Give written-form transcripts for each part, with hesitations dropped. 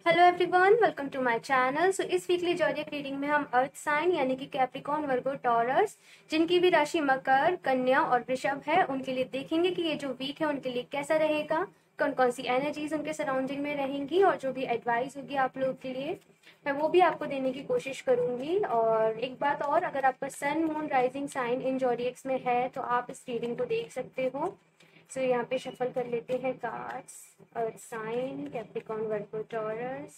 Hello everyone, welcome to my channel. So इस weekly zodiac reading में हम अर्थ sign यानी कि कैप्रिकॉर्न, वर्गो, टॉरस, जिनकी भी राशि मकर, कन्या और वृषभ है, उनके लिए देखेंगे कि ये जो वीक है उनके लिए कैसा रहेगा, कौन कौन सी एनर्जीज उनके सराउंडिंग में रहेंगी और जो भी एडवाइस होगी आप लोगों के लिए मैं वो भी आपको देने की कोशिश करूंगी। और एक बात और, अगर आपका सन, मून, राइजिंग साइन इन जॉडियक्स में है तो आप इस रीडिंग को देख सकते हो। सो यहाँ पे शफल कर लेते हैं कार्ड्स। अर्थ साइन, कैप्रिकॉर्न, वर्गो, टॉरस।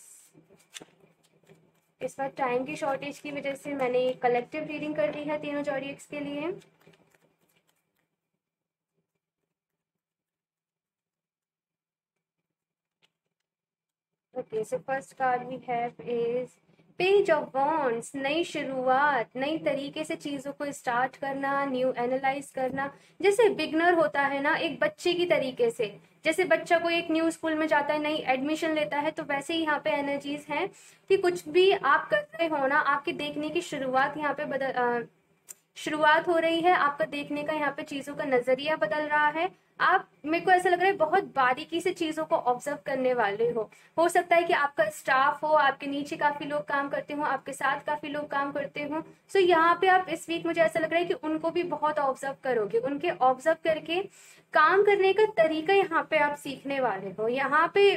इस बार टाइम की शॉर्टेज की वजह से मैंने कलेक्टिव रीडिंग कर दी है तीनों जॉडियक्स के लिए। Okay, so first card we have is page of wands. नई शुरुआत, नई तरीके से चीजों को स्टार्ट करना, न्यू एनालाइज करना। जैसे बिगनर होता है ना, एक बच्चे की तरीके से, जैसे बच्चा कोई एक न्यू स्कूल में जाता है, नई एडमिशन लेता है, तो वैसे ही यहाँ पे एनर्जीज हैं कि कुछ भी आप कर रहे हो ना, आपके देखने की शुरुआत यहाँ पे शुरुआत हो रही है। आपका देखने का यहाँ पे चीजों का नजरिया बदल रहा है। आप, मेरे को ऐसा लग रहा है, बहुत बारीकी से चीजों को ऑब्जर्व करने वाले हो सकता है कि आपका स्टाफ हो, आपके नीचे काफी लोग काम करते हो, आपके साथ काफी लोग काम करते हो। सो यहाँ पे आप इस वीक, मुझे ऐसा लग रहा है कि उनको भी बहुत ऑब्जर्व करोगे, उनके ऑब्जर्व करके काम करने का तरीका यहाँ पे आप सीखने वाले हो। यहाँ पे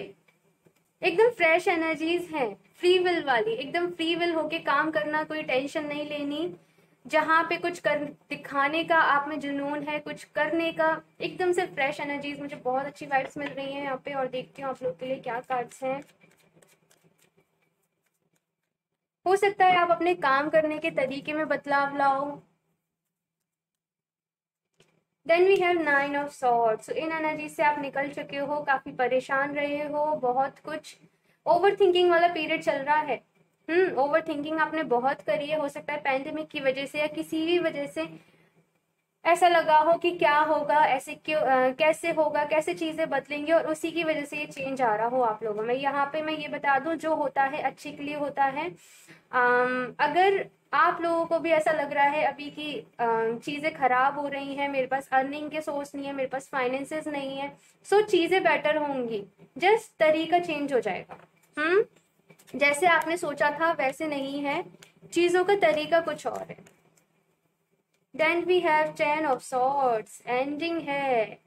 एकदम फ्रेश एनर्जीज है, फ्री विल वाली, एकदम फ्री विल होके काम करना, कोई टेंशन नहीं लेनी। जहाँ पे कुछ कर दिखाने का आप में जुनून है, कुछ करने का, एकदम से फ्रेश एनर्जीज, मुझे बहुत अच्छी वाइब्स मिल रही हैं यहाँ पे। और देखती हूँ आप लोग के लिए क्या कार्ड्स हैं। हो सकता है आप अपने काम करने के तरीके में बदलाव लाओ। Then we have nine of swords. इन एनर्जी से आप निकल चुके हो, काफी परेशान रहे हो, बहुत कुछ ओवर थिंकिंग वाला पीरियड चल रहा है। ओवर थिंकिंग आपने बहुत करी है, हो सकता है पैंडेमिक की वजह से या किसी भी वजह से ऐसा लगा हो कि क्या होगा, ऐसे क्यों, कैसे होगा, कैसे चीजें बदलेंगी, और उसी की वजह से ये चेंज आ रहा हो आप लोगों में। यहाँ पे मैं ये बता दूं, जो होता है अच्छे के लिए होता है। अगर आप लोगों को भी ऐसा लग रहा है अभी कि चीजें खराब हो रही हैं, मेरे पास अर्निंग के सोर्स नहीं है, मेरे पास फाइनेंसेस नहीं है, सो चीजें बेटर होंगी, जस्ट तरीका चेंज हो जाएगा। जैसे आपने सोचा था वैसे नहीं है, चीजों का तरीका कुछ और है। Then we have ten of swords. Ending है,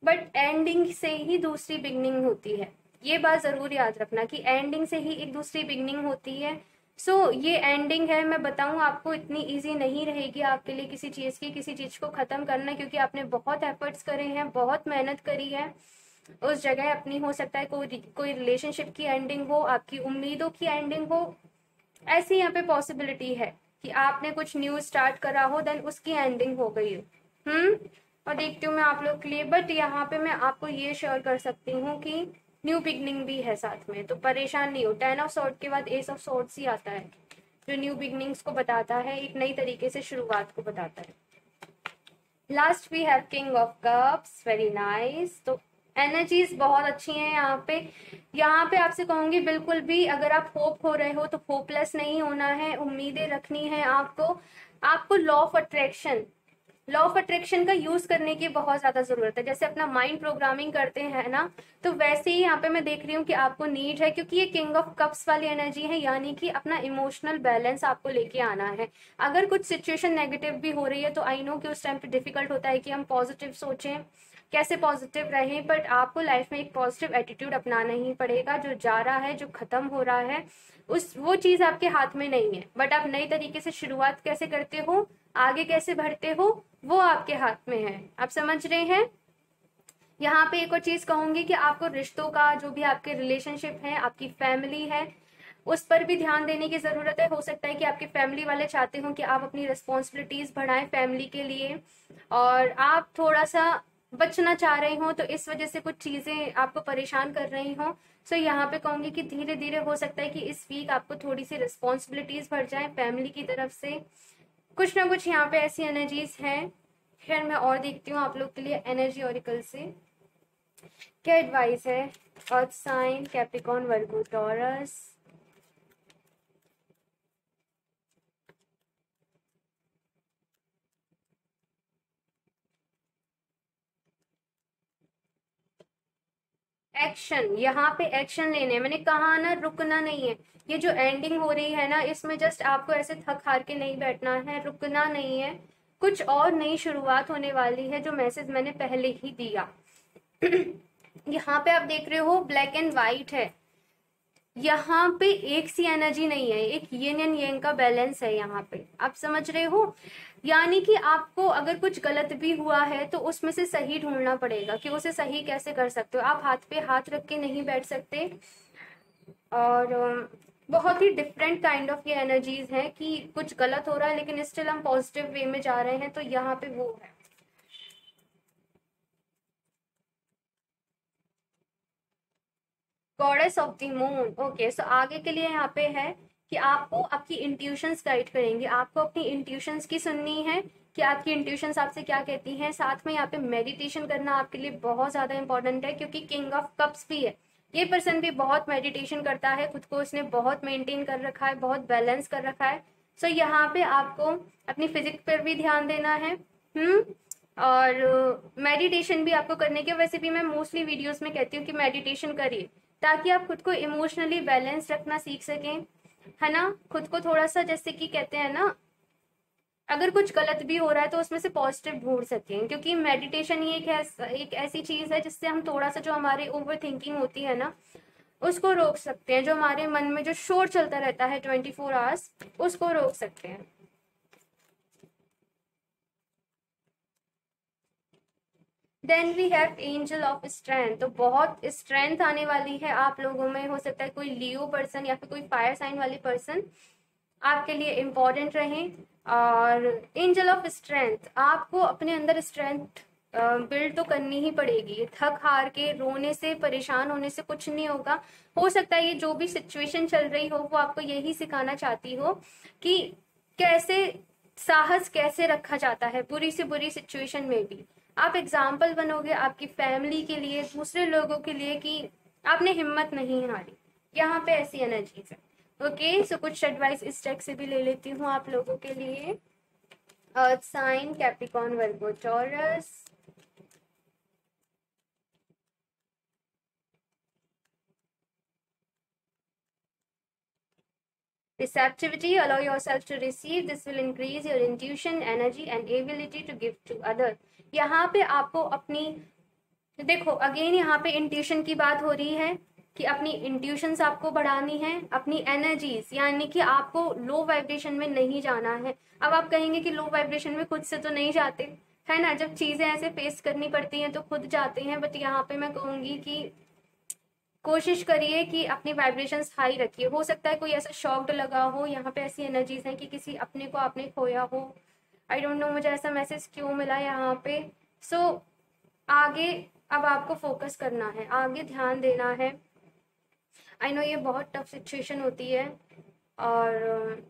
बट एंडिंग से ही दूसरी बिगनिंग होती है। ये बात जरूर याद रखना कि एंडिंग से ही एक दूसरी बिगनिंग होती है। ये एंडिंग है, मैं बताऊं आपको, इतनी इजी नहीं रहेगी आपके लिए किसी चीज को खत्म करना, क्योंकि आपने बहुत एफर्ट्स करे हैं, बहुत मेहनत करी है उस जगह अपनी। हो सकता है कोई रिलेशनशिप की एंडिंग हो, आपकी उम्मीदों की एंडिंग हो, ऐसी यहाँ पे पॉसिबिलिटी है कि आपने कुछ न्यू स्टार्ट करा हो, देन उसकी एंडिंग हो गई हो। और देखती हूँ मैं आप लोग के लिए, बट यहाँ पे मैं आपको ये श्योर कर सकती हूँ कि न्यू बिगनिंग भी है साथ में, तो परेशान नहीं हो। 10 ऑफ सॉर्ड के बाद एस ऑफ सॉर्ड्स ही आता है, जो न्यू बिगनिंग्स को बताता है, एक नई तरीके से शुरुआत को बताता है। Last we have king of cups. Very nice. तो एनर्जीज बहुत अच्छी हैं यहाँ पे आपसे कहूंगी, बिल्कुल भी अगर आप होप हो रहे हो तो होपलेस नहीं होना है, उम्मीदें रखनी है आपको लॉ ऑफ अट्रैक्शन का यूज करने की बहुत ज्यादा जरूरत है। जैसे अपना माइंड प्रोग्रामिंग करते हैं ना, तो वैसे ही यहाँ पे मैं देख रही हूँ कि आपको नीड है, क्योंकि ये किंग ऑफ कप्स वाली एनर्जी है, यानी कि अपना इमोशनल बैलेंस आपको लेके आना है। अगर कुछ सिचुएशन नेगेटिव भी हो रही है तो आई नो कि उस टाइम पे डिफिकल्ट होता है कि हम पॉजिटिव सोचें, कैसे पॉजिटिव रहें, बट आपको लाइफ में एक पॉजिटिव एटीट्यूड अपनाना ही पड़ेगा। जो जा रहा है, जो खत्म हो रहा है, वो चीज आपके हाथ में नहीं है, बट आप नई तरीके से शुरुआत कैसे करते हो, आगे कैसे बढ़ते हो, वो आपके हाथ में है। आप समझ रहे हैं। यहाँ पे एक और चीज कहूंगी कि आपको रिश्तों का, जो भी आपके रिलेशनशिप है, आपकी फैमिली है, उस पर भी ध्यान देने की जरूरत है। हो सकता है कि आपके फैमिली वाले चाहते हो कि आप अपनी रिस्पॉन्सिबिलिटीज बढ़ाएं फैमिली के लिए, और आप थोड़ा सा बचना चाह रहे हो, तो इस वजह से कुछ चीजें आपको परेशान कर रही हो। यहाँ पे कहूंगी कि धीरे धीरे हो सकता है कि इस वीक आपको थोड़ी सी रिस्पॉन्सिबिलिटीज बढ़ जाए फैमिली की तरफ से, कुछ ना कुछ यहाँ पे ऐसी एनर्जीज हैं। खैर मैं और देखती हूँ आप लोग के लिए एनर्जी ऑरिकल से क्या एडवाइस है। अर्थ साइन, कैप्रिकॉर्न, वर्गो, टॉरस। एक्शन, यहाँ पे एक्शन लेने हैं। मैंने कहा ना रुकना नहीं है। ये जो एंडिंग हो रही है ना, इसमें जस्ट आपको ऐसे थक हार के नहीं बैठना है, रुकना नहीं है। कुछ और नई शुरुआत होने वाली है, जो मैसेज मैंने पहले ही दिया। यहाँ पे आप देख रहे हो ब्लैक एंड व्हाइट है, यहाँ पे एक सी एनर्जी नहीं है, एक यिन एंड yang का बैलेंस है यहाँ पे, आप समझ रहे हो। यानी कि आपको अगर कुछ गलत भी हुआ है तो उसमें से सही ढूंढना पड़ेगा कि उसे सही कैसे कर सकते हो। आप हाथ पे हाथ रख के नहीं बैठ सकते। और बहुत ही डिफरेंट काइंड ऑफ ये एनर्जीज हैं कि कुछ गलत हो रहा है लेकिन स्टिल हम पॉजिटिव वे में जा रहे हैं, तो यहाँ पे वो है। Goddess of the moon, okay. So आगे के लिए यहाँ पे है कि आपको आपकी इंट्यूशंस गाइड करेंगे, आपको अपनी इंट्यूशंस की सुननी है कि आपकी इंट्यूशंस आपसे क्या कहती हैं। साथ में यहाँ पे मेडिटेशन करना आपके लिए बहुत ज्यादा इंपॉर्टेंट है, क्योंकि किंग ऑफ कप्स भी है। ये पर्सन भी बहुत मेडिटेशन करता है, खुद को उसने बहुत मेंटेन कर रखा है, बहुत बैलेंस कर रखा है। सो यहाँ पे आपको अपनी फिजिक्स पर भी ध्यान देना है। और मेडिटेशन भी आपको करने के, वैसे भी मैं मोस्टली वीडियोस में कहती हूँ कि मेडिटेशन करिए, ताकि आप खुद को इमोशनली बैलेंस रखना सीख सकें, है ना। खुद को थोड़ा सा, जैसे कि कहते हैं ना, अगर कुछ गलत भी हो रहा है तो उसमें से पॉजिटिव ढूंढ सकें, क्योंकि मेडिटेशन ही एक ऐसी चीज है जिससे हम थोड़ा सा जो हमारे ओवर थिंकिंग होती है ना, उसको रोक सकते हैं। जो हमारे मन में जो शोर चलता रहता है 24 आवर्स, उसको रोक सकते हैं। Then we have angel of strength. तो बहुत स्ट्रेंथ आने वाली है आप लोगों में। हो सकता है कोई लियो पर्सन या फिर कोई फायर साइन वाले पर्सन आपके लिए इम्पोर्टेंट रहें। और एंजल ऑफ स्ट्रेंथ, आपको अपने अंदर स्ट्रेंथ बिल्ड तो करनी ही पड़ेगी। थक हार के, रोने से, परेशान होने से कुछ नहीं होगा। हो सकता है ये जो भी सिचुएशन चल रही हो वो आपको यही सिखाना चाहती हो कि कैसे साहस कैसे रखा जाता है बुरी से बुरी सिचुएशन में भी। आप एग्जाम्पल बनोगे आपकी फैमिली के लिए, दूसरे लोगों के लिए, कि आपने हिम्मत नहीं हारी। यहाँ पे ऐसी एनर्जीज है। ओके, सो कुछ एडवाइस इस टेक से भी ले लेती हूँ आप लोगों के लिए। अर्थ sign, Capricorn, Virgo, taurus. Receptivity, allow yourself to receive. This will increase your intuition, energy and ability to give to other. यहाँ पे आपको अपनी, देखो अगेन यहाँ पे इंट्यूशन की बात हो रही है कि अपनी इंट्यूशंस आपको बढ़ानी है, अपनी एनर्जीज, यानी कि आपको लो वाइब्रेशन में नहीं जाना है। अब आप कहेंगे कि लो वाइब्रेशन में खुद से तो नहीं जाते, है ना। जब चीजें ऐसे फेस करनी पड़ती हैं तो खुद जाते हैं। बट यहाँ पे मैं कहूंगी कि कोशिश करिए कि अपनी वाइब्रेशंस हाई रखिए। हो सकता है कोई ऐसा शॉक्ड लगा हो, यहाँ पे ऐसी एनर्जीज हैं कि किसी अपने को आपने खोया हो। आई डोंट नो मुझे ऐसा मैसेज क्यों मिला यहाँ पे। सो आगे अब आपको फोकस करना है, आगे ध्यान देना है। आई नो ये बहुत टफ सिचुएशन होती है, और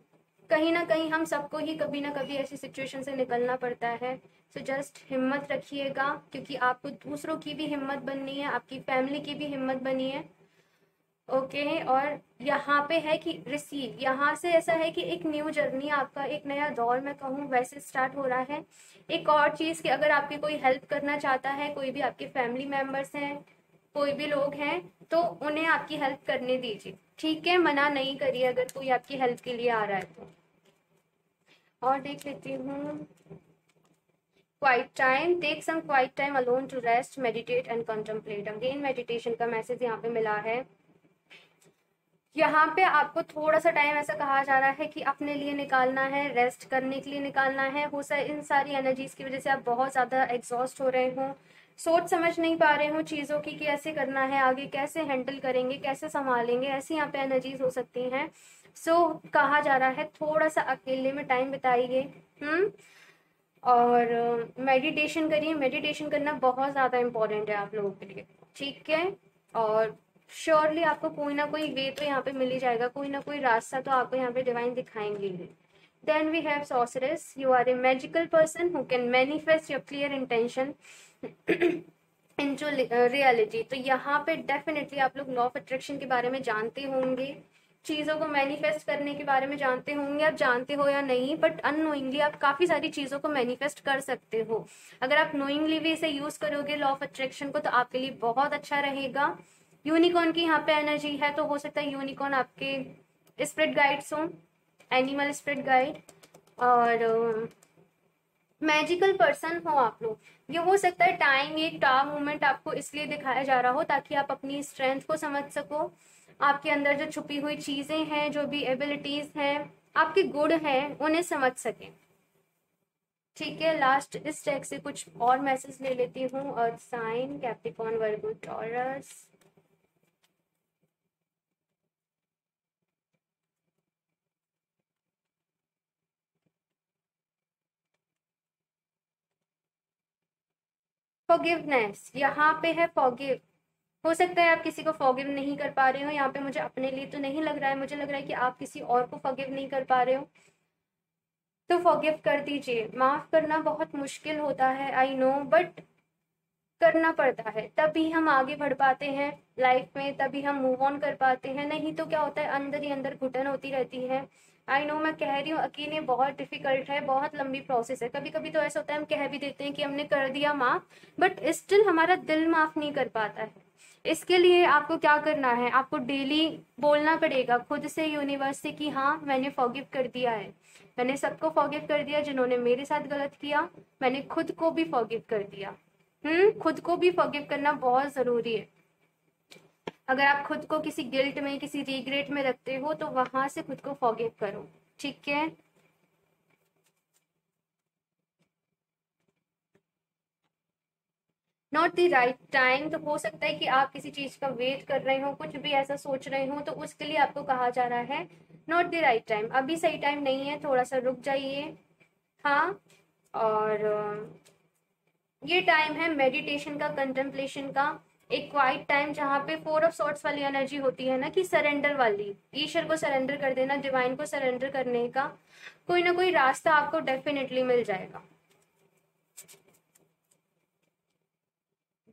कहीं ना कहीं हम सबको ही कभी ना कभी ऐसी सिचुएशन से निकलना पड़ता है। सो जस्ट हिम्मत रखिएगा, क्योंकि आपको दूसरों की भी हिम्मत बननी है, आपकी फैमिली की भी हिम्मत बनी है। ओके, और यहाँ पे है कि रिसीव, यहाँ से ऐसा है कि एक न्यू जर्नी, आपका एक नया दौर मैं कहूँ वैसे स्टार्ट हो रहा है। एक और चीज़ कि अगर आपकी कोई हेल्प करना चाहता है, कोई भी आपके फैमिली मेम्बर्स हैं, कोई भी लोग हैं, तो उन्हें आपकी हेल्प करने दीजिए, ठीक है। मना नहीं करिए अगर कोई आपकी हेल्प के लिए आ रहा है तो। और देख लेती हूँ, quiet time, take some quiet time alone to rest, meditate and contemplate. Again meditation का मैसेज यहाँ पे मिला है। यहाँ पे आपको थोड़ा सा टाइम ऐसा कहा जा रहा है कि अपने लिए निकालना है, रेस्ट करने के लिए निकालना है। हो सकता है इन सारी एनर्जीज की वजह से आप बहुत ज़्यादा एग्जॉस्ट हो रहे हो, सोच समझ नहीं पा रहे हो चीज़ों की कि कैसे करना है, आगे कैसे हैंडल करेंगे, कैसे संभालेंगे। ऐसी यहाँ पे एनर्जीज हो सकती हैं। सो कहा जा रहा है थोड़ा सा अकेले में टाइम बिताइए, और मेडिटेशन करिए। मेडिटेशन करना बहुत ज़्यादा इम्पोर्टेंट है आप लोगों के लिए, ठीक है। और श्योरली आपको कोई ना कोई वे तो यहाँ पे मिल ही जाएगा, कोई ना कोई रास्ता तो आपको यहाँ पे डिवाइन दिखाएंगे ही। Then we have sorceress, you are a magical person who can manifest your clear intention into reality. तो यहाँ पे डेफिनेटली आप लोग लॉ ऑफ अट्रैक्शन के बारे में जानते होंगे, चीज़ों को मैनिफेस्ट करने के बारे में जानते होंगे। आप जानते हो या नहीं, बट अननोइंगली आप काफ़ी सारी चीज़ों को मैनिफेस्ट कर सकते हो। अगर आप नोइंगली भी इसे यूज़ करोगे लॉ ऑफ अट्रैक्शन को, तो आपके लिए बहुत अच्छा रहेगा। यूनिकॉर्न की यहाँ पे एनर्जी है, तो हो सकता है यूनिकॉर्न आपके स्पिरिट गाइड्स हो, एनिमल स्पिरिट गाइड, और मैजिकल पर्सन हो आप लोग। ये हो सकता है टाइम, ये टार मूवमेंट आपको इसलिए दिखाया जा रहा हो ताकि आप अपनी स्ट्रेंथ को समझ सको, आपके अंदर जो छुपी हुई चीजें हैं, जो भी एबिलिटीज हैं, आपके गुण हैं, उन्हें समझ सकें। ठीक है, लास्ट इस डेक से कुछ और मैसेज ले लेती हूँ। अर्थ साइन, कैप्रिकॉर्न, वर्गो, टॉरस। फॉरगिवनेस यहाँ पे है, फॉरगिव। हो सकता है आप किसी को फॉरगिव नहीं कर पा रहे हो, यहाँ पे मुझे अपने लिए तो नहीं लग रहा है, मुझे लग रहा है कि आप किसी और को फॉरगिव नहीं कर पा रहे हो, तो फॉरगिव कर दीजिए। माफ करना बहुत मुश्किल होता है, आई नो, बट करना पड़ता है, तभी हम आगे बढ़ पाते हैं लाइफ में, तभी हम मूव ऑन कर पाते हैं। नहीं तो क्या होता है, अंदर ही अंदर घुटन होती रहती है। आई नो, मैं कह रही हूँ अकेले बहुत डिफिकल्ट है, बहुत लंबी प्रोसेस है। कभी कभी तो ऐसा होता है हम कह भी देते हैं कि हमने कर दिया माफ, बट स्टिल हमारा दिल माफ नहीं कर पाता है। इसके लिए आपको क्या करना है, आपको डेली बोलना पड़ेगा खुद से, यूनिवर्स से, कि हाँ मैंने फॉरगिव कर दिया है, मैंने सबको फॉरगिव कर दिया जिन्होंने मेरे साथ गलत किया, मैंने खुद को भी फॉरगिव कर दिया। खुद को भी फॉरगिव करना बहुत जरूरी है। अगर आप खुद को किसी गिल्ट में, किसी रिग्रेट में रखते हो, तो वहां से खुद को फॉरगिव करो, ठीक है। नॉट द राइट टाइम, तो हो सकता है कि आप किसी चीज का वेट कर रहे हो, कुछ भी ऐसा सोच रहे हो, तो उसके लिए आपको कहा जा रहा है नॉट द राइट टाइम, अभी सही टाइम नहीं है, थोड़ा सा रुक जाइए। हाँ, और ये टाइम है मेडिटेशन का, कंटेम्पलेशन का, एक क्वाइट टाइम जहाँ पे फोर ऑफ सॉर्ट्स वाली एनर्जी होती है ना, कि सरेंडर वाली, ईश्वर को सरेंडर कर देना, डिवाइन को सरेंडर करने का कोई ना कोई रास्ता आपको डेफिनेटली मिल जाएगा।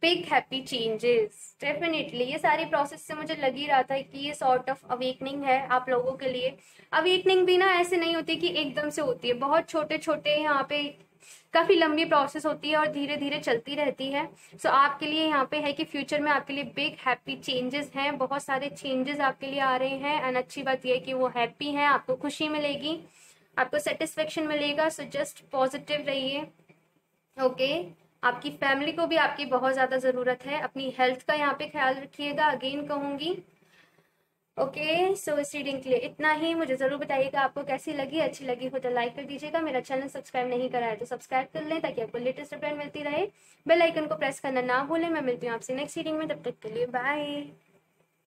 बिग हैप्पी चेंजेस, डेफिनेटली ये सारी प्रोसेस से मुझे लग ही रहा था कि ये सॉर्ट ऑफ अवेकनिंग है आप लोगों के लिए। अवेकनिंग भी ना ऐसे नहीं होती कि एकदम से होती है, बहुत छोटे छोटे यहाँ पे काफी लंबी प्रोसेस होती है और धीरे धीरे चलती रहती है। सो आपके लिए यहाँ पे है कि फ्यूचर में आपके लिए बिग हैप्पी चेंजेस हैं, बहुत सारे चेंजेस आपके लिए आ रहे हैं, एंड अच्छी बात यह है कि वो हैप्पी हैं, आपको खुशी मिलेगी, आपको सेटिस्फेक्शन मिलेगा। सो जस्ट पॉजिटिव रहिए, ओके। आपकी फैमिली को भी आपकी बहुत ज्यादा जरूरत है, अपनी हेल्थ का यहाँ पे ख्याल रखिएगा, अगेन कहूंगी, ओके। सो इस रीडिंग के लिए इतना ही। मुझे जरूर बताइएगा आपको कैसी लगी, अच्छी लगी हो तो लाइक कर दीजिएगा, मेरा चैनल सब्सक्राइब नहीं करा है तो सब्सक्राइब कर लें ताकि आपको लेटेस्ट अपडेट मिलती रहे। बेल आइकन को प्रेस करना ना भूलें। मैं मिलती हूँ आपसे नेक्स्ट रीडिंग में, तब तक के लिए बाय।